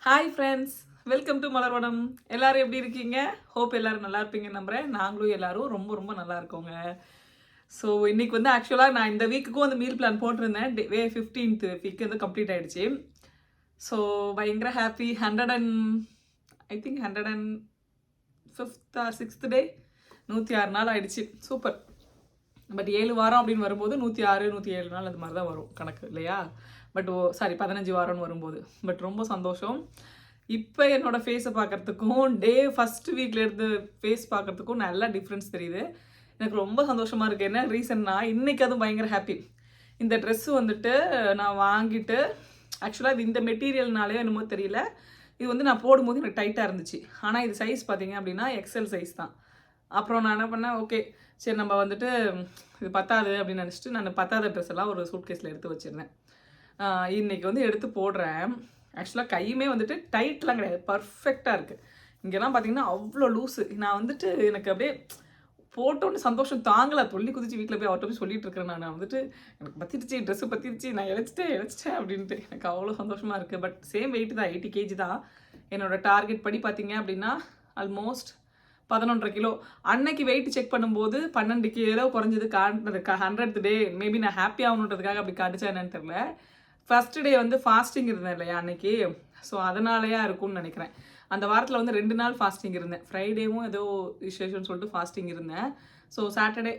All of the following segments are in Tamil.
Hi friends, welcome to Malarvanam. எல்லாரும் எப்படி இருக்கீங்க? ஹோப் எல்லாரும் நல்லா இருப்பீங்கன்னு நம்புறேன். நாங்களும் எல்லாரும் ரொம்ப ரொம்ப நல்லா இருக்கோங்க. ஸோ இன்னைக்கு வந்து ஆக்சுவலாக நான் இந்த வீக்குக்கும் வந்து மீல் பிளான் போட்டிருந்தேன். 15th வீக் வந்து கம்ப்ளீட் ஆயிடுச்சு. ஸோ பயங்கர happy. 100 and I think 105th or 6th day 106 நாள் ஆயிடுச்சு. சூப்பர். பட் 7 வாரம் அப்படின்னு வரும்போது 106 107 நாள் அது மாதிரி தான் வரும் கணக்கு இல்லையா? பட் சாரி 15 வாரம்னு வரும்போது பட் ரொம்ப சந்தோஷம். இப்போ என்னோட ஃபேஸை பார்க்குறதுக்கும் ஃபஸ்ட் வீக்கில் இருந்து ஃபேஸ் பார்க்குறதுக்கும் நல்லா டிஃப்ரென்ஸ் தெரியுது. எனக்கு ரொம்ப சந்தோஷமாக இருக்குது. என்ன ரீசன்னா இன்றைக்கி அதுவும் பயங்கர ஹாப்பி. இந்த ட்ரெஸ்ஸு வந்துட்டு நான் வாங்கிட்டு ஆக்சுவலாக இது இந்த மெட்டீரியல்னாலே என்னமோ தெரியல, இது வந்து நான் போடும்போது எனக்கு டைட்டாக இருந்துச்சு. ஆனால் இது சைஸ் பார்த்தீங்க அப்படின்னா எக்ஸல் சைஸ் தான். அப்புறம் நான் என்ன பண்ணேன், ஓகே சரி நம்ம வந்துட்டு இது பத்தாது அப்படின்னு நினச்சிட்டு நான் பத்தாத ட்ரெஸ் எல்லாம் ஒரு சூட்கேஸில் எடுத்து வச்சுருந்தேன். இன்றைக்கி வந்து எடுத்து போடுறேன். ஆக்சுவலாக கையுமே வந்துட்டு டைட்லாம் கிடையாது, பர்ஃபெக்டாக இருக்குது. இங்கெல்லாம் பார்த்தீங்கன்னா அவ்வளோ லூஸு. நான் வந்துட்டு எனக்கு அப்படியே போட்டோன்னு சந்தோஷம் தாங்கலை. துள்ளி குதிச்சு வீட்டில் போய் அவர்கிட்ட போய் சொல்லிட்டு இருக்கிறேன். நான் வந்துட்டு எனக்கு பற்றிடுச்சு, ட்ரெஸ்ஸு பற்றிடுச்சு, நான் இழைச்சிட்டேன் அப்படின்ட்டு எனக்கு அவ்வளோ சந்தோஷமாக இருக்குது. பட் சேம் வெயிட் தான், 80 kg தான். என்னோடய டார்கெட் படி பார்த்தீங்க அப்படின்னா ஆல்மோஸ்ட் 11.5 கிலோ. அன்னைக்கு வெயிட் செக் பண்ணும்போது 12 கிலோ குறைஞ்சது காட்டுனது. 100th டே மேபி நான் ஹாப்பி ஆகணுன்றதுக்காக அப்படி காட்டுச்சா என்னன்னு தெரியல. ஃபர்ஸ்ட் டே வந்து ஃபாஸ்டிங் இருந்தேன் இல்லையா அன்னைக்கு, ஸோ அதனாலயா இருக்கும்னு நினைக்கிறேன். அந்த வாரத்தில் வந்து 2 நாள் ஃபாஸ்டிங் இருந்தேன். ஃப்ரைடேவும் ஏதோ விசேஷம்னு சொல்லிட்டு ஃபாஸ்டிங் இருந்தேன். ஸோ சாட்டர்டே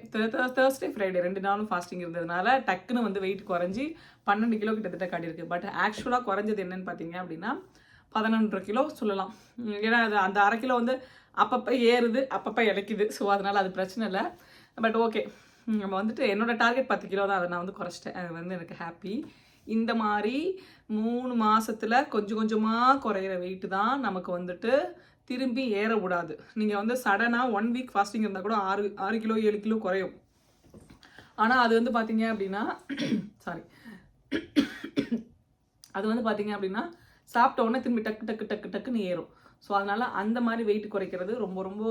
தேர்ஸ்டே ஃப்ரைடே 2 நாளும் ஃபாஸ்டிங் இருந்ததுனால டக்குன்னு வந்து வெயிட் குறைஞ்சி 12 கிலோ கிட்டத்தட்ட காட்டியிருக்கு. பட் ஆக்சுவலாக குறைஞ்சது என்னன்னு பார்த்தீங்க அப்படின்னா 11.5 கிலோ சொல்லலாம். ஏன்னா அது அந்த 1/2 கிலோ வந்து அப்பப்போ ஏறுது, அப்பப்போ இழைக்குது. ஸோ அதனால் அது பிரச்சனை இல்லை. பட் ஓகே, நம்ம வந்துட்டு என்னோடய டார்கெட் 10 கிலோ தான். அதை நான் வந்து குறைச்சிட்டேன். அது வந்து எனக்கு ஹாப்பி. இந்த மாதிரி 3 மாதத்தில் கொஞ்சம் கொஞ்சமாக குறையிற வெயிட்டு தான் நமக்கு வந்துட்டு திரும்பி ஏற விடாது. நீங்கள் வந்து சடனாக 1 வீக் ஃபாஸ்டிங் இருந்தால் கூட 6 கிலோ 7 கிலோ குறையும். ஆனால் அது வந்து பார்த்தீங்க அப்படின்னா சாரி அது வந்து பார்த்தீங்க அப்படின்னா சாப்பிட்ட உடனே திரும்பி டக்கு டக்கு டக்கு டக்குன்னு ஏறும். ஸோ அதனால் அந்த மாதிரி வெயிட் குறைக்கிறது ரொம்ப ரொம்ப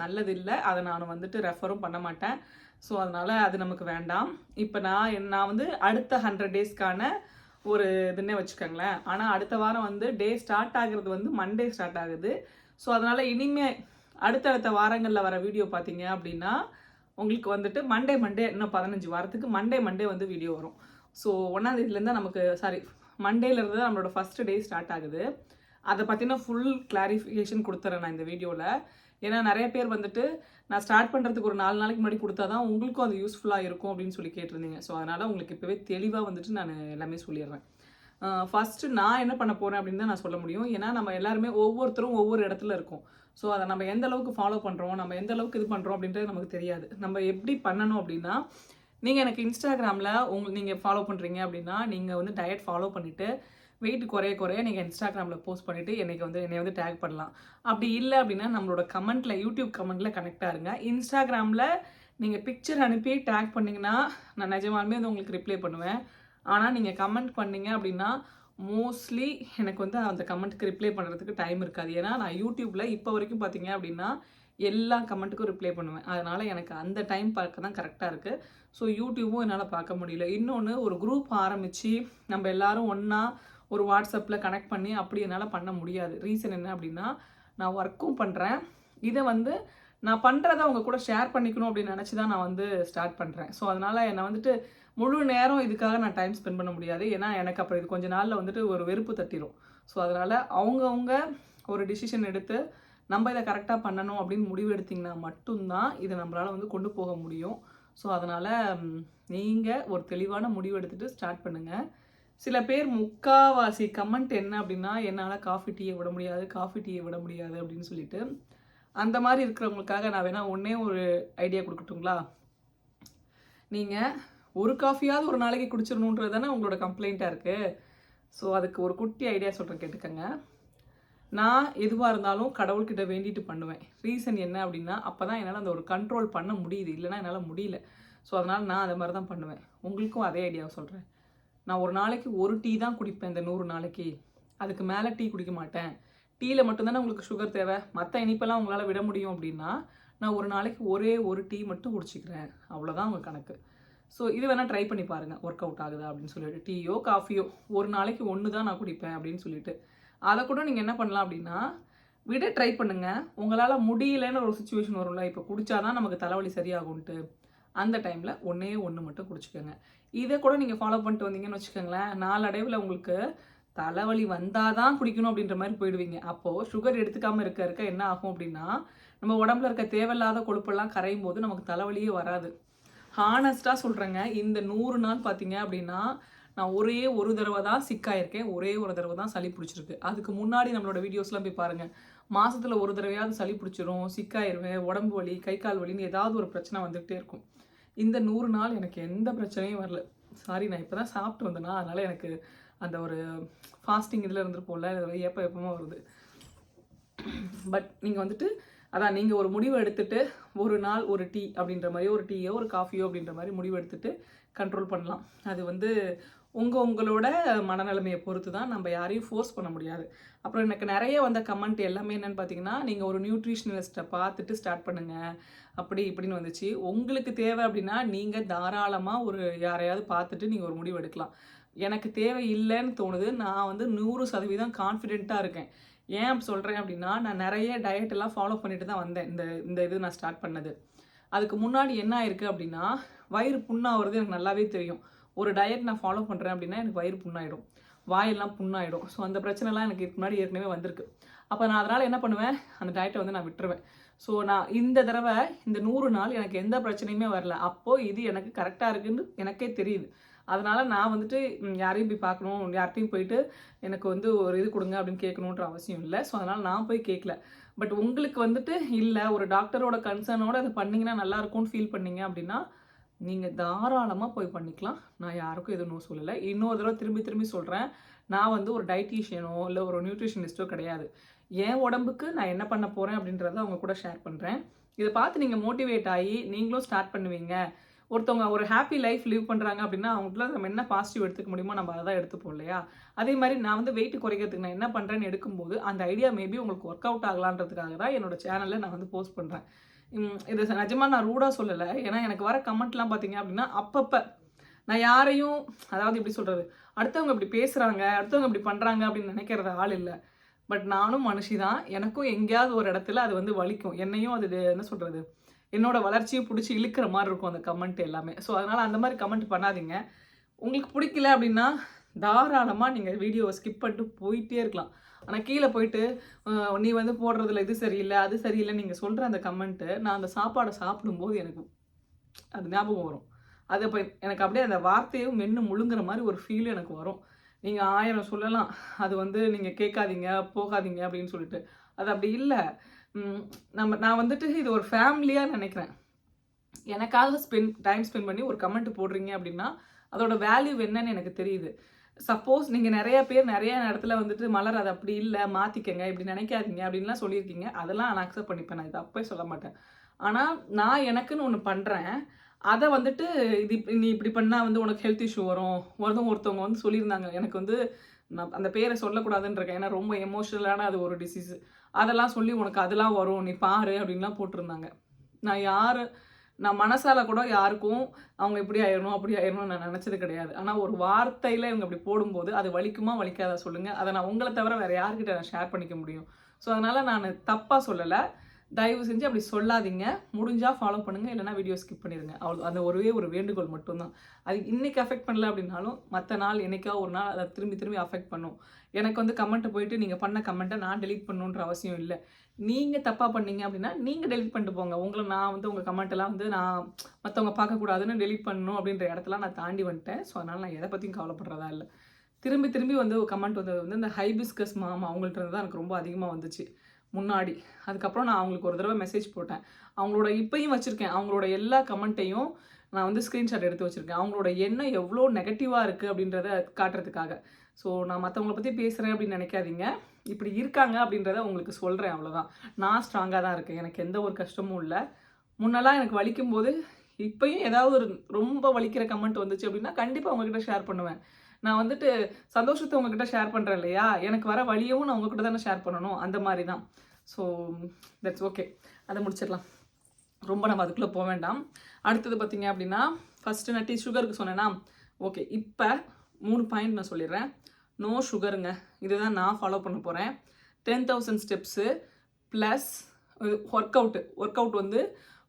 நல்லது இல்லை. அதை நான் வந்துட்டு ரெஃபரும் பண்ண மாட்டேன். ஸோ அதனால் அது நமக்கு வேண்டாம். இப்போ நான் வந்து அடுத்த 100 டேஸ்க்கான ஒரு இதுன்னே வச்சுக்கோங்களேன். ஆனால் அடுத்த வாரம் வந்து டே ஸ்டார்ட் ஆகுறது வந்து மண்டே ஸ்டார்ட் ஆகுது. ஸோ அதனால் இனிமேல் அடுத்தடுத்த வாரங்களில் வர வீடியோ பார்த்தீங்க அப்படின்னா உங்களுக்கு வந்துட்டு மண்டே இன்னும் 15 வாரத்துக்கு மண்டே வந்து வீடியோ வரும். ஸோ 1ஆம் தேதியிலேருந்து நமக்கு மண்டேலேருந்து நம்மளோட ஃபஸ்ட்டு டே ஸ்டார்ட் ஆகுது. அதை பற்றின ஃபுல் கிளாரிஃபிகேஷன் கொடுத்துறேன் நான் இந்த வீடியோவில். ஏன்னா நிறைய பேர் வந்துட்டு நான் ஸ்டார்ட் பண்ணுறதுக்கு ஒரு 4 நாளைக்கு முன்னாடி கொடுத்தா தான் உங்களுக்கும் அது யூஸ்ஃபுல்லாக இருக்கும் அப்படின்னு சொல்லி கேட்டிருந்தீங்க. ஸோ அதனால் உங்களுக்கு இப்போவே தெளிவாக வந்துட்டு நான் எல்லாமே சொல்லிடுறேன். ஃபஸ்ட்டு நான் என்ன பண்ண போகிறேன் அப்படின்னு தான் நான் சொல்ல முடியும். ஏன்னா நம்ம எல்லாருமே ஒவ்வொருத்தரும் ஒவ்வொரு இடத்துல இருக்கோம். ஸோ அதை நம்ம எந்த அளவுக்கு ஃபாலோ பண்ணுறோம், நம்ம எந்த அளவுக்கு இது பண்ணுறோம் அப்படின்றது நமக்கு தெரியாது. நம்ம எப்படி பண்ணணும் அப்படின்னா, நீங்கள் எனக்கு இன்ஸ்டாகிராமில் நீங்கள் ஃபாலோ பண்ணுறீங்க அப்படின்னா நீங்கள் வந்து டயட் ஃபாலோ பண்ணிவிட்டு வெயிட் குறைய நீங்கள் இன்ஸ்டாகிராமில் போஸ்ட் பண்ணிவிட்டு என்னை வந்து டேக் பண்ணலாம். அப்படி இல்லை அப்படின்னா நம்மளோட கமெண்ட்டில் யூடியூப் கமெண்ட்டில் கனெக்டாக இருங்க. இன்ஸ்டாகிராமில் நீங்கள் பிக்சர் அனுப்பி டேக் பண்ணிங்கன்னா நான் நிஜமாலுமே வந்து உங்களுக்கு ரிப்ளை பண்ணுவேன். ஆனால் நீங்கள் கமெண்ட் பண்ணிங்க அப்படின்னா மோஸ்ட்லி எனக்கு வந்து அந்த கமெண்ட்டுக்கு ரிப்ளை பண்ணுறதுக்கு டைம் இருக்காது. ஏன்னா நான் யூடியூப்பில் இப்போ வரைக்கும் பார்த்தீங்க அப்படின்னா எல்லா கமெண்ட்டுக்கும் ரிப்ளை பண்ணுவேன். அதனால் எனக்கு அந்த டைம் பார்க்க தான் கரெக்டாக இருக்குது. ஸோ யூடியூப்பும் என்னால் பார்க்க முடியல. இன்னொன்று, ஒரு குரூப் ஆரம்பித்து நம்ம எல்லோரும் ஒன்றா ஒரு வாட்ஸ்அப்பில் கனெக்ட் பண்ணி அப்படி என்னால் பண்ண முடியாது. ரீசன் என்ன அப்படின்னா நான் ஒர்க்கும் பண்ணுறேன். இதை வந்து நான் பண்ணுறதை அவங்க கூட ஷேர் பண்ணிக்கணும் அப்படின்னு நினச்சி தான் நான் வந்து ஸ்டார்ட் பண்ணுறேன். ஸோ அதனால் என்னை வந்துட்டு முழு நேரம் இதுக்காக நான் டைம் ஸ்பெண்ட் பண்ண முடியாது. ஏன்னா எனக்கு அப்புறம் இது கொஞ்சம் நாளில் வந்துட்டு ஒரு வெறுப்பு தட்டிடும். ஸோ அதனால் அவங்கவுங்க ஒரு டிசிஷன் எடுத்து நம்ம இதை கரெக்டாக பண்ணணும் அப்படின்னு முடிவு எடுத்திங்கன்னா மட்டும்தான் இதை நம்மளால் வந்து கொண்டு போக முடியும். ஸோ அதனால் நீங்கள் ஒரு தெளிவான முடிவு எடுத்துகிட்டு ஸ்டார்ட் பண்ணுங்கள். சில பேர் முக்காவாசி கமெண்ட் என்ன அப்படின்னா என்னால் காஃபி டீயை விட முடியாது அப்படின்னு சொல்லிட்டு, அந்த மாதிரி இருக்கிறவங்களுக்காக நான் வேணால் ஒரு ஐடியா கொடுக்கட்டுங்களா? நீங்கள் ஒரு காஃபியாவது ஒரு நாளைக்கு குடிச்சிடணுன்றது தானே உங்களோட கம்ப்ளைண்ட்டாக இருக்குது. ஸோ அதுக்கு ஒரு குட்டி ஐடியா சொல்கிறேன், கேட்டுக்கங்க. நான் எதுவாக இருந்தாலும் கடவுள்கிட்ட வேண்டிட்டு பண்ணுவேன். ரீசன் என்ன அப்படின்னா அப்போ தான் என்னால் அந்த ஒரு கண்ட்ரோல் பண்ண முடியுது, இல்லைனா என்னால் முடியல. ஸோ அதனால் நான் அதை மாதிரி தான் பண்ணுவேன். உங்களுக்கும் அதே ஐடியாவை சொல்கிறேன். நான் ஒரு நாளைக்கு ஒரு டீ தான் குடிப்பேன். இந்த 100 நாளைக்கு அதுக்கு மேலே டீ குடிக்க மாட்டேன். டீயில் மட்டும்தானே உங்களுக்கு சுகர் தேவை, மற்ற இனிப்பெல்லாம் உங்களால் விட முடியும் அப்படின்னா நான் ஒரு நாளைக்கு ஒரே ஒரு டீ மட்டும் குடிச்சிக்கிறேன். அவ்வளோதான் உங்கள் கணக்கு. ஸோ இது வேணால் ட்ரை பண்ணி பாருங்கள், ஒர்க் அவுட் ஆகுதா அப்படின்னு சொல்லிட்டு. டீயோ காஃபியோ ஒரு நாளைக்கு 1 தான் நான் குடிப்பேன் அப்படின்னு சொல்லிட்டு அதை கூட நீங்கள் என்ன பண்ணலாம் அப்படின்னா விட ட்ரை பண்ணுங்கள். உங்களால் முடியலன்னு ஒரு சுச்சுவேஷன் வரும்ல, இப்போ குடித்தாதான் நமக்கு தலைவலி சரியாகும்ன்ட்டு, அந்த டைமில் ஒன்றே ஒன்று மட்டும் குடிச்சிக்கோங்க. இதை கூட நீங்கள் ஃபாலோ பண்ணிட்டு வந்தீங்கன்னு வச்சுக்கோங்களேன், நாளடைவில் உங்களுக்கு தலைவலி வந்தால் தான் குடிக்கணும் அப்படின்ற மாதிரி போயிடுவீங்க. அப்போது சுகர் எடுத்துக்காமல் இருக்க இருக்க என்ன ஆகும் அப்படின்னா, நம்ம உடம்புல இருக்க தேவையில்லாத கொழுப்பெல்லாம் கரையும் போது நமக்கு தலைவலியே வராது. ஹானஸ்ட்டாக சொல்கிறேங்க, இந்த 100 நாள் பார்த்தீங்க அப்படின்னா, நான் ஒரே ஒரு தடவை தான் சிக்காயிருக்கேன். ஒரே ஒரு தடவை தான் சளி பிடிச்சிருக்கு. அதுக்கு முன்னாடி நம்மளோட வீடியோஸ்லாம் போய் பாருங்கள். மாசத்துல ஒரு தடவையாவது சளி பிடிச்சிரும், சிக்காயிருவேன், உடம்பு வலி, கை கால் வலின்னு ஏதாவது ஒரு பிரச்சனை வந்துகிட்டே இருக்கும். இந்த 100 நாள் எனக்கு எந்த பிரச்சனையும் வரல. சாரி, நான் இப்போ தான் சாப்பிட்டு வந்தேனா, அதனால் எனக்கு அந்த ஒரு ஃபாஸ்டிங் இதில் இருந்துருப்போம்ல, எப்போ வருது. பட் நீங்கள் வந்துட்டு அதான் நீங்கள் ஒரு முடிவு எடுத்துட்டு ஒரு நாள் ஒரு டீ அப்படின்ற மாதிரி, ஒரு டீயோ ஒரு காஃபியோ அப்படின்ற மாதிரி முடிவு எடுத்துட்டு கண்ட்ரோல் பண்ணலாம். அது வந்து உங்களோட மனநிலைமையை பொறுத்து தான், நம்ம யாரையும் ஃபோர்ஸ் பண்ண முடியாது. அப்புறம் எனக்கு நிறைய வந்த கமெண்ட் எல்லாமே என்னென்னு பார்த்தீங்கன்னா, நீங்கள் ஒரு நியூட்ரிஷனிஸ்ட்டை பார்த்துட்டு ஸ்டார்ட் பண்ணுங்கள் அப்படி இப்படின்னு வந்துச்சு. உங்களுக்கு தேவை அப்படின்னா நீங்கள் தாராளமாக ஒரு யாரையாவது பார்த்துட்டு நீங்கள் ஒரு முடிவு எடுக்கலாம். எனக்கு தேவை இல்லைன்னு தோணுது. நான் வந்து 100% கான்ஃபிடென்ட்டாக இருக்கேன். ஏன் சொல்கிறேன் அப்படின்னா, நான் நிறைய டயட் எல்லாம் ஃபாலோ பண்ணிட்டு தான் வந்தேன். இந்த இது நான் ஸ்டார்ட் பண்ணது. அதுக்கு முன்னாடி என்ன ஆயிருக்கு அப்படின்னா, வயிறு புண்ணாகிறது எனக்கு நல்லாவே தெரியும். ஒரு டயட் நான் ஃபாலோ பண்ணுறேன் அப்படின்னா எனக்கு வயிறு புண்ணாயிடும், வாயெல்லாம் புண்ணாயிடும். ஸோ அந்த பிரச்சனைலாம் எனக்கு இதுக்கு முன்னாடி ஏற்கனவே வந்திருக்கு. அப்போ நான் அதனால் என்ன பண்ணுவேன், அந்த டயட்டை வந்து நான் விட்டுருவேன். ஸோ நான் இந்த தடவை இந்த 100 நாள் எனக்கு எந்த பிரச்சனையுமே வரல. அப்போது இது எனக்கு கரெக்டாக இருக்குன்னு எனக்கே தெரியுது. அதனால் நான் வந்துட்டு யாரையும் போய் பார்க்கணும், யார்கிட்டையும் போயிட்டு எனக்கு வந்து ஒரு இது கொடுங்க அப்படின்னு கேட்கணுன்ற அவசியம் இல்லை. ஸோ அதனால் நான் போய் கேட்கல. பட் உங்களுக்கு வந்துட்டு இல்லை, ஒரு டாக்டரோட கன்சர்னோடு அதை பண்ணிங்கன்னா நல்லாயிருக்கும்னு ஃபீல் பண்ணீங்க அப்படின்னா நீங்கள் தாராளமாக போய் பண்ணிக்கலாம். நான் யாருக்கும் எதுவும் சொல்லலை. இன்னொரு தடவை திரும்பி சொல்கிறேன், நான் வந்து ஒரு டயட்டீஷியனோ இல்லை ஒரு நியூட்ரிஷனிஸ்ட்டோ கிடையாது. என் உடம்புக்கு நான் என்ன பண்ண போகிறேன் அப்படின்றத அவங்க கூட ஷேர் பண்ணுறேன். இதை பார்த்து நீங்கள் மோட்டிவேட் ஆகி நீங்களும் ஸ்டார்ட் பண்ணுவீங்க. ஒருத்தவங்க ஒரு ஹாப்பி லைஃப் லிவ் பண்ணுறாங்க அப்படின்னா அவங்களால நம்ம என்ன பாசிட்டிவ் எடுத்துக்க முடியுமோ நம்ம அதை தான் எடுத்துப்போம் இல்லையா? அதே மாதிரி நான் வந்து வெயிட் குறைக்கிறதுக்கு நான் என்ன பண்ணுறேன்னு எடுக்கும்போது அந்த ஐடியா மேபி உங்களுக்கு ஒர்க் அவுட் ஆகலான்றதுக்காக தான் என்னோடய சேனலில் நான் வந்து போஸ்ட் பண்ணுறேன். இது நிஜமாக நான் ரூடாக சொல்லலை. ஏன்னா எனக்கு வர கமெண்ட்லாம் பார்த்தீங்க அப்படின்னா அப்பப்போ நான் யாரையும், அதாவது எப்படி சொல்கிறது, அடுத்தவங்க இப்படி பேசுகிறாங்க, அடுத்தவங்க இப்படி பண்ணுறாங்க அப்படின்னு நினைக்கிறத ஆள் இல்லை. பட் நானும் மனுஷி தான். எனக்கும் எங்கேயாவது ஒரு இடத்துல அது வந்து வலிக்கும். என்னையும் அது என்ன சொல்கிறது, என்னோட வளர்ச்சியை பிடிச்சி இழுக்கிற மாதிரி இருக்கும் அந்த கமெண்ட் எல்லாமே. ஸோ அதனால் அந்த மாதிரி கமெண்ட் பண்ணாதீங்க. உங்களுக்கு பிடிக்கல அப்படின்னா தாராளமாக நீங்கள் வீடியோவை ஸ்கிப் பண்ணிட்டு போயிட்டே இருக்கலாம். ஆனால் கீழே போயிட்டு நீ வந்து போடுறதுல இது சரியில்லை அது சரியில்லை நீங்கள் சொல்கிற அந்த கமெண்ட்டு நான் அந்த சாப்பாடை சாப்பிடும்போது எனக்கு அது ஞாபகம் வரும். அது அப்போ எனக்கு அப்படியே அந்த வார்த்தையும் மென்று முழுங்குற மாதிரி ஒரு ஃபீல் எனக்கு வரும். நீங்கள் 1000 சொல்லலாம், அது வந்து நீங்கள் கேட்காதீங்க போகாதீங்க அப்படின்னு சொல்லிட்டு. அது அப்படி இல்லை. நான் வந்துட்டு இது ஒரு ஃபேமிலியாக நினைக்கிறேன். எனக்காக டைம் ஸ்பெண்ட் பண்ணி ஒரு கமெண்ட் போடுறீங்க அப்படின்னா அதோட வேல்யூ என்னன்னு எனக்கு தெரியுது. சப்போஸ் நீங்கள் நிறைய பேர் நிறைய இடத்துல வந்துட்டு மலர் அது அப்படி இல்லை மாற்றிக்கங்க இப்படி நினைக்காதீங்க அப்படின்லாம் சொல்லியிருக்கீங்க. அதெல்லாம் நான் அக்செப்ட் பண்ணிப்பேன். நான் இதை அப்போயே சொல்ல மாட்டேன். ஆனால் நான் எனக்குன்னு ஒன்று பண்ணுறேன். அதை வந்துட்டு இது நீ இப்படி பண்ணால் வந்து உனக்கு ஹெல்த் இஷ்யூ வரும். ஒருத்தவங்க வந்து சொல்லியிருந்தாங்க, எனக்கு வந்து நான் அந்த பேரை சொல்லக்கூடாதுன்றேன் ஏன்னா ரொம்ப எமோஷ்னலான அது ஒரு டிசீஸ். அதெல்லாம் சொல்லி உனக்கு அதெல்லாம் வரும் நீ பாரு அப்படின்லாம் போட்டிருந்தாங்க. நான் மனசால கூட யாருக்கும் அவங்க இப்படி ஆயிடணும் அப்படி ஆயிடணும்னு நான் நினச்சது கிடையாது. ஆனால் ஒரு வார்த்தையில் இவங்க அப்படி போடும்போது அது வலிக்குமா வலிக்காதா சொல்லுங்கள். அதை நான் உங்களை தவிர வேறு யார்கிட்ட நான் ஷேர் பண்ணிக்க முடியும்? ஸோ அதனால் நான் தப்பாக சொல்லலை. தயவு செஞ்சு அப்படி சொல்லாதீங்க. முடிஞ்சால் ஃபாலோ பண்ணுங்கள், இல்லைனா வீடியோ ஸ்கிப் பண்ணிடுங்க. அவ்வளோ, அந்த ஒரு வேண்டுகோள் மட்டும்தான். அது இன்றைக்கி அஃபெக்ட் பண்ணல அப்படின்னாலும் மற்ற நாள் என்றைக்கா ஒரு நாள் அதை திரும்பி அஃபெக்ட் பண்ணும். எனக்கு வந்து கமெண்ட்டை போயிட்டு நீங்கள் பண்ண கமெண்ட்டை நான் டெலீட் பண்ணணுன்ற அவசியம் இல்லை. நீங்கள் தப்பாக பண்ணீங்க அப்படின்னா நீங்கள் டெலீட் பண்ணிட்டு போங்க. நான் வந்து உங்கள் கமெண்ட்டெல்லாம் வந்து நான் மற்றவங்க பார்க்கக்கூடாதுன்னு டெலீட் பண்ணணும் அப்படின்ற இடத்துல நான் தாண்டி வந்துட்டேன். ஸோ அதனால் நான் எதை பற்றியும் கவலைப்படுறதா இல்லை. திரும்பி வந்து ஒரு கமெண்ட் வந்து இந்த ஹைபிஸ்கஸ் மாமா அவங்கள்ட்ட தான் எனக்கு ரொம்ப அதிகமாக வந்துச்சு முன்னாடி. அதுக்கப்புறம் நான் அவங்களுக்கு ஒரு தடவை மெசேஜ் போட்டேன். அவங்களோட இப்போயும் வச்சுருக்கேன். அவங்களோட எல்லா கமெண்ட்டையும் நான் வந்து ஸ்க்ரீன்ஷாட் எடுத்து வச்சுருக்கேன். அவங்களோட எண்ணம் எவ்வளோ நெகட்டிவாக இருக்குது அப்படின்றத காட்டுறதுக்காக. ஸோ நான் மற்றவங்கள பற்றி பேசுகிறேன் அப்படின்னு நினைக்காதீங்க. இப்படி இருக்காங்க அப்படின்றத உங்களுக்கு சொல்கிறேன், அவ்வளோதான். நான் ஸ்ட்ராங்காக தான் இருக்கேன். எனக்கு எந்த ஒரு கஷ்டமும் இல்லை. முன்னெல்லாம் எனக்கு வலிக்கும் போது இப்போயும் ஏதாவது ஒரு ரொம்ப வலிக்கிற கமெண்ட் வந்துச்சு அப்படின்னா கண்டிப்பாக உங்ககிட்ட ஷேர் பண்ணுவேன். நான் வந்துட்டு சந்தோஷத்தை உங்ககிட்ட ஷேர் பண்ணுறேன் இல்லையா, எனக்கு வர வழியவும் நான் உங்ககிட்ட தானே ஷேர் பண்ணணும். அந்த மாதிரி தான். So that's okay. அதை முடிச்சிடலாம். ரொம்ப நம்ம அதுக்குள்ளே போக வேண்டாம். அடுத்தது பார்த்தீங்க அப்படின்னா, ஃபஸ்ட்டு நான் சுகருக்கு சொன்னேன்னா ஓகே. இப்போ 3 பாயிண்ட் நான் சொல்லிடுறேன். நோ சுகருங்க. இதுதான் நான் ஃபாலோ பண்ண போகிறேன். 10,000 ஸ்டெப்ஸு ப்ளஸ் ஒர்க் அவுட் வந்து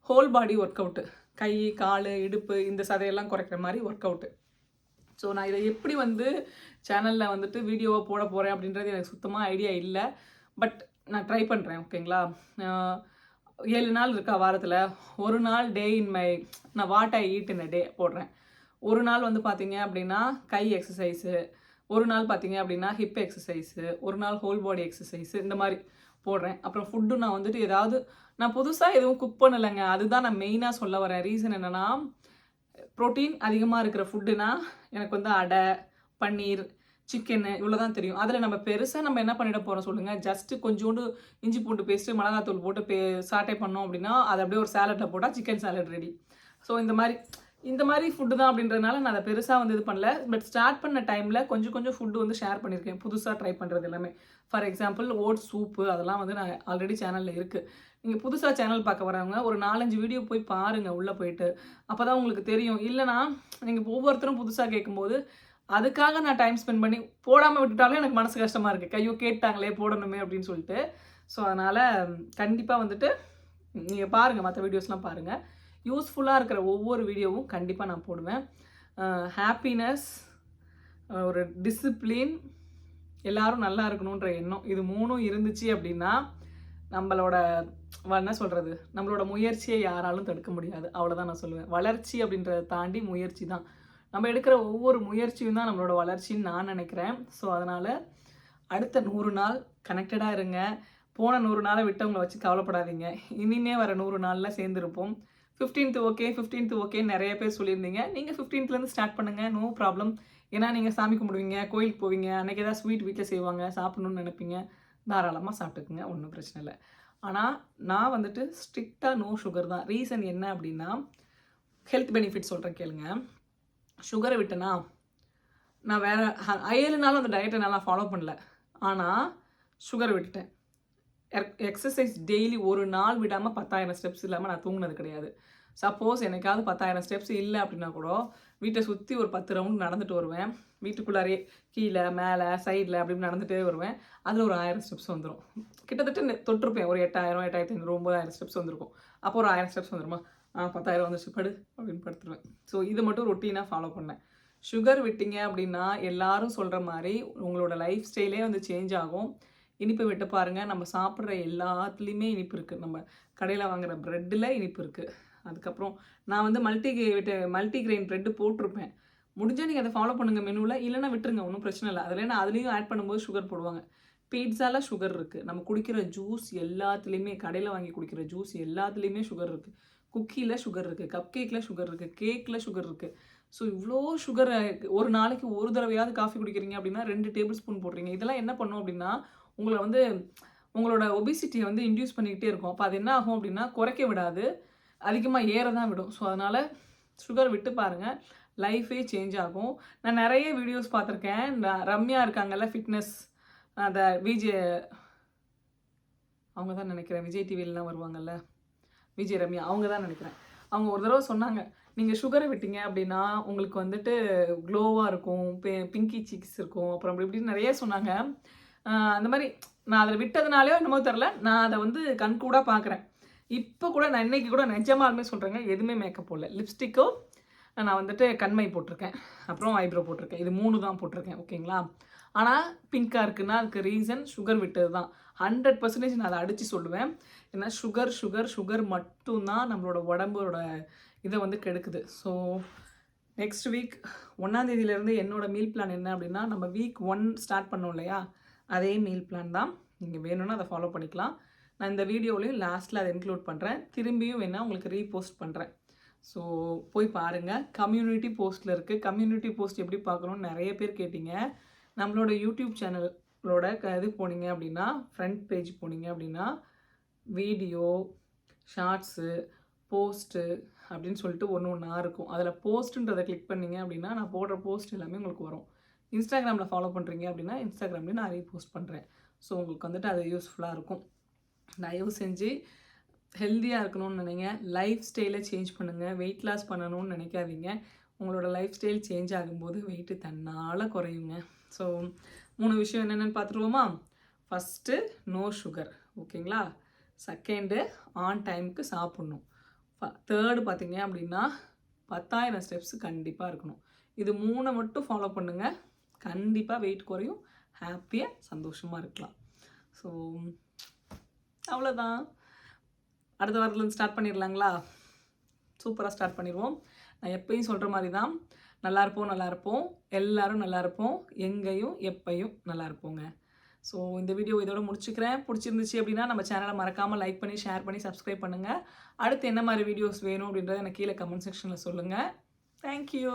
ஹோல் பாடி ஒர்க் அவுட்டு, கை கால் இடுப்பு இந்த சதையெல்லாம் குறைக்கிற மாதிரி ஒர்க் அவுட்டு. ஸோ நான் இதை எப்படி வந்து சேனலில் வந்துட்டு வீடியோவை போட போகிறேன் அப்படின்றது எனக்கு சுத்தமாக ஐடியா இல்லை. பட் நான் ட்ரை பண்ணுறேன். ஓகேங்களா? 7 நாள் இருக்கா வாரத்தில், ஒரு நாள் டே இன் மை நான் வாட் ஐ ஈட் இன் அ டே போடுறேன். ஒரு நாள் வந்து பார்த்தீங்க அப்படின்னா கை எக்ஸசைஸு, ஒரு நாள் பார்த்தீங்க அப்படின்னா ஹிப் எக்ஸசைஸு, ஒரு நாள் ஹோல் பாடி எக்ஸசைஸு இந்த மாதிரி போடுறேன். அப்புறம் ஃபுட்டு நான் வந்துட்டு ஏதாவது நான் புதுசாக எதுவும் குக் பண்ணலைங்க. அதுதான் நான் மெயினாக சொல்ல வரேன். ரீசன் என்னென்னா, ப்ரோட்டீன் அதிகமாக இருக்கிற ஃபுட்டுனா எனக்கு வந்து அடை, பன்னீர், சிக்கனு இவ்வளோ தான் தெரியும். அதில் நம்ம பெருசாக நம்ம என்ன பண்ணிட போகிறோம் சொல்லுங்கள்? ஜஸ்ட்டு கொஞ்சோண்டு இஞ்சி பூண்டு பேஸ்ட்டு மிளகாத்தூள் போட்டு சாட்டே பண்ணோம் அப்படின்னா அது அப்படியே ஒரு சாலட்டில் போட்டால் சிக்கன் சாலட் ரெடி. ஸோ இந்த மாதிரி ஃபுட்டு தான் அப்படின்றதுனால நான் அதை பெருசாக வந்து இது பண்ணல. பட் ஸ்டார்ட் பண்ண டைமில் கொஞ்சம் ஃபுட்டு வந்து ஷேர் பண்ணியிருக்கேன். புதுசாக ட்ரை பண்ணுறது எல்லாமே. ஃபார் எக்ஸாம்பிள் ஓட்ஸ் சூப்பு அதெல்லாம் வந்து நான் ஆல்ரெடி சேனலில் இருக்குது. நீங்கள் புதுசாக சேனல் பார்க்க வரவங்க ஒரு 4-5 வீடியோ போய் பாருங்கள் உள்ளே போயிட்டு. அப்போ தான் உங்களுக்கு தெரியும். இல்லைனா நீங்கள் ஒவ்வொருத்தரும் புதுசாக கேட்கும்போது அதுக்காக நான் டைம் ஸ்பெண்ட் பண்ணி போடாமல் விட்டுட்டாலும் எனக்கு மனசு கஷ்டமாக இருக்குது. கையோ கேட்டாங்களே போடணுமே அப்படின்னு சொல்லிட்டு. ஸோ அதனால் கண்டிப்பாக வந்துட்டு நீங்கள் பாருங்கள், மற்ற வீடியோஸ்லாம் பாருங்கள். யூஸ்ஃபுல்லாக இருக்கிற ஒவ்வொரு வீடியோவும் கண்டிப்பாக நான் போடுவேன். ஹாப்பினஸ், ஒரு டிசிப்ளின், எல்லோரும் நல்லா இருக்கணுன்ற எண்ணம், இது 3ம் இருந்துச்சு அப்படின்னா நம்மளோட என்ன சொல்கிறது, நம்மளோட முயற்சியை யாராலும் தடுக்க முடியாது. அவ்வளோதான் நான் சொல்லுவேன். வளர்ச்சி அப்படின்றத தாண்டி முயற்சி தான். நம்ம எடுக்கிற ஒவ்வொரு முயற்சியும் தான் நம்மளோட வளர்ச்சின்னு நான் நினைக்கிறேன். ஸோ அதனால் அடுத்த 100 நாள் கனெக்டடாக இருங்க. போன 100 நாளை விட்டவங்களை வச்சு கவலைப்படாதீங்க. இனிமே வர 100 நாளில் சேர்ந்துருப்போம். 15th ஓகே நிறைய பேர் சொல்லியிருந்தீங்க. நீங்கள் 15th ஸ்டார்ட் பண்ணுங்கள், நோ ப்ராப்ளம். ஏன்னா நீங்கள் சாமி கும்பிடுவீங்க, கோயிலுக்கு போவீங்க, அன்றைக்கி ஏதாவது ஸ்வீட் வீட்டில் செய்வாங்க, சாப்பிட்ணுன்னு நினைப்பீங்க, தாராளமாக சாப்பிட்டுக்குங்க, ஒன்றும் பிரச்சனை இல்லை. ஆனால் நான் வந்துட்டு ஸ்ட்ரிக்டாக நோ சுகர் தான். ரீசன் என்ன அப்படின்னா, ஹெல்த் பெனிஃபிட் சொல்கிறேன் கேளுங்க. சுகரை விட்டேன்னா நான் வேறு 7 நாளும் அந்த டயட்டை நல்லா ஃபாலோ பண்ணல. ஆனால் சுகரை விட்டுட்டேன். எக்ஸசைஸ் டெய்லி ஒரு நாள் விடாமல் 10,000 ஸ்டெப்ஸ் இல்லாமல் நான் தூங்கினது கிடையாது. சப்போஸ் எனக்காவது 10,000 ஸ்டெப்ஸ் இல்லை அப்படின்னா கூட வீட்டை சுற்றி ஒரு 10 ரவுண்ட் நடந்துட்டு வருவேன். வீட்டுக்குள்ளாரே கீழே மேலே சைடில் அப்படின்னு நடந்துகிட்டே வருவேன். அதில் ஒரு 1000 ஸ்டெப்ஸ் வந்துடும். கிட்டத்தட்ட தொட்டிருப்பேன். ஒரு 8,000, 8,500, 9,000 ஸ்டெப்ஸ் வந்திருக்கும். அப்போ ஒரு 1000 ஸ்டெப்ஸ் வந்துடுமா, 10,000 வந்துச்சு படு அப்படின்னு படுத்துருவேன். ஸோ இது மட்டும் ரொட்டீனாக ஃபாலோ பண்ணேன். சுகர் விட்டீங்க அப்படின்னா எல்லாரும் சொல்கிற மாதிரி உங்களோட லைஃப் ஸ்டைலே வந்து சேஞ்ச் ஆகும். இனிப்பு விட்டு பாருங்கள். நம்ம சாப்பிட்ற எல்லாத்துலேயுமே இனிப்பு இருக்குது. நம்ம கடையில் வாங்குகிற ப்ரெட்டில் இனிப்பு இருக்குது. அதுக்கப்புறம் நான் வந்து மல்டிகிரெயின் ப்ரெட்டு போட்டிருப்பேன். முடிஞ்சால் நீங்கள் அதை ஃபாலோ பண்ணுங்கள் மெனுவில். இல்லைனா விட்டுருங்க, ஒன்றும் பிரச்சனை இல்லை. அதில் அதுலேயும் ஆட் பண்ணும்போது சுகர் போடுவாங்க. பீட்சாவில் சுகர் இருக்குது. நம்ம குடிக்கிற ஜூஸ் எல்லாத்துலேயுமே, கடையில் வாங்கி குடிக்கிற ஜூஸ் எல்லாத்துலேயுமே சுகர் இருக்குது. குக்கியில் சுகர் இருக்குது, கப் கேக்கில் சுகர் இருக்குது, கேக்கில் சுகர் இருக்குது. ஸோ இவ்வளோ சுகரை ஒரு நாளைக்கு ஒரு தடவையாவது காஃபி குடிக்கிறீங்க அப்படின்னா 2 டேபிள் ஸ்பூன் போடுறீங்க. இதெல்லாம் என்ன பண்ணும் அப்படின்னா உங்களை வந்து உங்களோட ஒபிசிட்டியை வந்து இன்டியூஸ் பண்ணிக்கிட்டே இருக்கும். அப்போ அது என்ன ஆகும் அப்படின்னா குறைக்க விடாது, அதிகமாக ஏற தான் விடும். ஸோ அதனால் சுகர் விட்டு பாருங்கள், லைஃபே சேஞ்ச் ஆகும். நான் நிறைய வீடியோஸ் பார்த்துருக்கேன். இந்த ரம்யா இருக்காங்கல்ல, ஃபிட்னஸ், அந்த அவங்க தான் நினைக்கிறேன், விஜய் டிவிலலாம் வருவாங்கல்ல, விஜய் ரம்யா அவங்க தான் நினைக்கிறேன். அவங்க ஒரு தடவை சொன்னாங்க, நீங்கள் சுகரை விட்டீங்க அப்படின்னா உங்களுக்கு வந்துட்டு க்ளோவாக இருக்கும், பிங்கி சீக்ஸ் இருக்கும், அப்புறம் அப்படி இப்படின்னு நிறைய சொன்னாங்க. அந்த மாதிரி நான் அதில் விட்டதுனாலே என்னமோ தெரில, நான் அதை வந்து கண்கூடாக பார்க்குறேன். இப்போ கூட நான் இன்றைக்கி கூட நிஜமாலுமே சொல்கிறேங்க, எதுவுமே மேக்கப் போடல. லிப்ஸ்டிக்கோ நான் வந்துட்டு கண்மை போட்டிருக்கேன், அப்புறம் ஐப்ரோ போட்டிருக்கேன். இது 3 தான் போட்டிருக்கேன். ஓகேங்களா? ஆனால் பிங்காக இருக்குன்னா அதுக்கு ரீசன் சுகர் விட்டது தான். 100% நான் அதை அடித்து சொல்லுவேன். ஏன்னா சுகர் மட்டும்தான் நம்மளோட உடம்போட இதை வந்து கெடுக்குது. ஸோ நெக்ஸ்ட் வீக் 1ஆம் தேதியிலேருந்து என்னோடய மீல் பிளான் என்ன அப்படின்னா, நம்ம வீக் 1 ஸ்டார்ட் பண்ணோம் இல்லையா, அதே மீல் பிளான் தான். நீங்கள் வேணும்னா அதை ஃபாலோ பண்ணிக்கலாம். நான் இந்த வீடியோலையும் லாஸ்ட்டில் அதை இன்க்ளூட் பண்ணுறேன். திரும்பியும் வேணால் உங்களுக்கு ரீபோஸ்ட் பண்ணுறேன். ஸோ போய் பாருங்கள். கம்யூனிட்டி போஸ்ட்டில் இருக்குது. கம்யூனிட்டி போஸ்ட் எப்படி பார்க்கணுன்னு நிறைய பேர் கேட்டிங்க. நம்மளோட யூடியூப் சேனலோட இது போனீங்க அப்படின்னா, ஃப்ரண்ட் பேஜ் போனீங்க அப்படின்னா, வீடியோ, ஷார்ட்ஸு, போஸ்ட்டு அப்படின்னு சொல்லிட்டு ஒன்றா இருக்கும். அதில் போஸ்ட்டுன்றதை கிளிக் பண்ணிங்க அப்படின்னா நான் போடுற போஸ்ட் எல்லாமே உங்களுக்கு வரும். இன்ஸ்டாகிராமில் ஃபாலோ பண்ணுறீங்க அப்படின்னா இன்ஸ்டாகிராம்லேயும் நான் ரீபோஸ்ட் பண்ணுறேன். ஸோ உங்களுக்கு வந்துட்டு அது யூஸ்ஃபுல்லாக இருக்கும். தயவு செஞ்சு ஹெல்த்தியாக இருக்கணும்னு நினைங்க. லைஃப் ஸ்டைலை சேஞ்ச் பண்ணுங்கள். வெயிட் லாஸ் பண்ணணும்னு நினைக்காதீங்க. உங்களோட லைஃப் ஸ்டைல் சேஞ்ச் ஆகும்போது வெயிட்டு தன்னால் குறையுங்க. ஸோ 3 விஷயம் என்னென்னு பார்த்துருவோமா? ஃபஸ்ட்டு நோ சுகர், ஓகேங்களா? செகண்டு ஆன் டைமுக்கு சாப்பிட்ணும். தேர்டு பார்த்தீங்க அப்படின்னா 10,000 ஸ்டெப்ஸ் கண்டிப்பாக இருக்கணும். இது 3 மட்டும் ஃபாலோ பண்ணுங்கள், கண்டிப்பாக வெயிட் குறையும், ஹாப்பியாக சந்தோஷமாக இருக்கலாம். ஸோ அவ்வளோதான். அடுத்த வாரத்துலேருந்து ஸ்டார்ட் பண்ணிடலாங்களா? சூப்பராக ஸ்டார்ட் பண்ணிடுவோம். நான் எப்பயும் சொல்கிற மாதிரி தான், நல்லா இருப்போம், எல்லோரும் நல்லா இருப்போம், எங்கேயும் எப்பையும் நல்லா இருப்போங்க. ஸோ இந்த வீடியோ இதோட முடிச்சுக்கிறேன். பிடிச்சிருந்துச்சு அப்படின்னா நம்ம சேனலை மறக்காமல் லைக் பண்ணி, ஷேர் பண்ணி, சப்ஸ்கிரைப் பண்ணுங்கள். அடுத்து என்ன மாதிரி வீடியோஸ் வேணும் அப்படின்றத எனக்கு கீழே கமெண்ட் செக்ஷனில் சொல்லுங்கள். தேங்க்யூ.